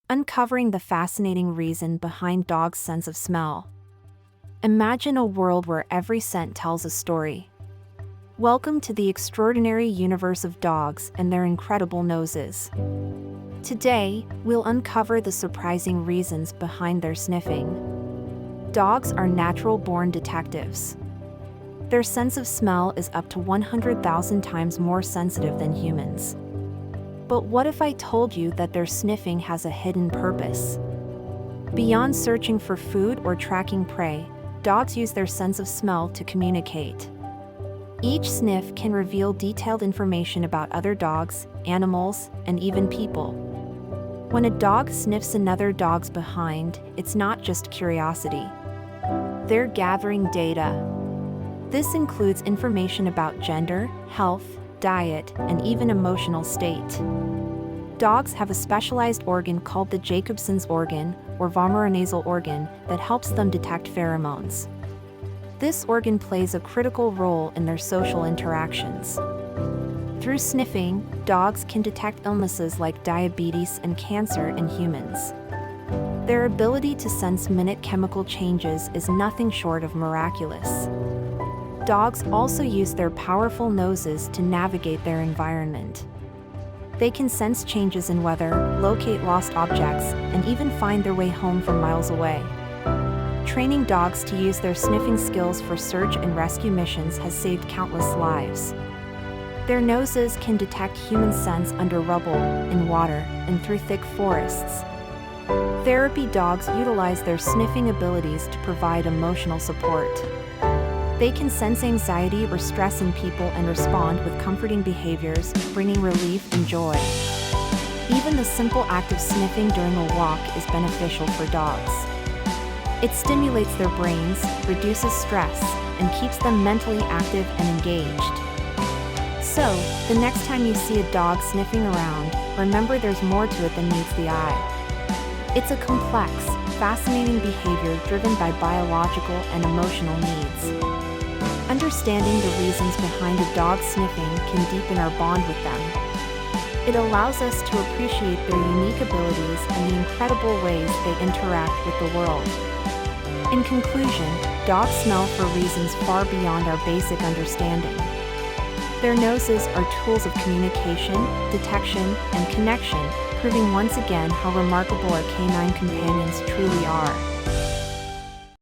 uncovering the fascinating reason behind dogs' sense of smell. Imagine a world where every scent tells a story. Welcome to the extraordinary universe of dogs and their incredible noses. Today, we'll uncover the surprising reasons behind their sniffing. Dogs are natural-born detectives. Their sense of smell is up to 100,000 times more sensitive than humans. But what if I told you that their sniffing has a hidden purpose? Beyond searching for food or tracking prey, dogs use their sense of smell to communicate. Each sniff can reveal detailed information about other dogs, animals, and even people. When a dog sniffs another dog's behind, it's not just curiosity. They're gathering data. This includes information about gender, health, diet, and even emotional state. Dogs have a specialized organ called the Jacobson's organ, or vomeronasal organ, that helps them detect pheromones. This organ plays a critical role in their social interactions. Through sniffing, dogs can detect illnesses like diabetes and cancer in humans. Their ability to sense minute chemical changes is nothing short of miraculous. Dogs also use their powerful noses to navigate their environment. They can sense changes in weather, locate lost objects, and even find their way home from miles away. Training dogs to use their sniffing skills for search and rescue missions has saved countless lives. Their noses can detect human scents under rubble, in water, and through thick forests. Therapy dogs utilize their sniffing abilities to provide emotional support. They can sense anxiety or stress in people and respond with comforting behaviors, bringing relief and joy. Even the simple act of sniffing during a walk is beneficial for dogs. It stimulates their brains, reduces stress, and keeps them mentally active and engaged. So, the next time you see a dog sniffing around, remember there's more to it than meets the eye. It's a complex, fascinating behavior driven by biological and emotional needs. Understanding the reasons behind a dog sniffing can deepen our bond with them. It allows us to appreciate their unique abilities and the incredible ways they interact with the world. In conclusion, dogs smell for reasons far beyond our basic understanding. Their noses are tools of communication, detection, and connection, proving once again how remarkable our canine companions truly are.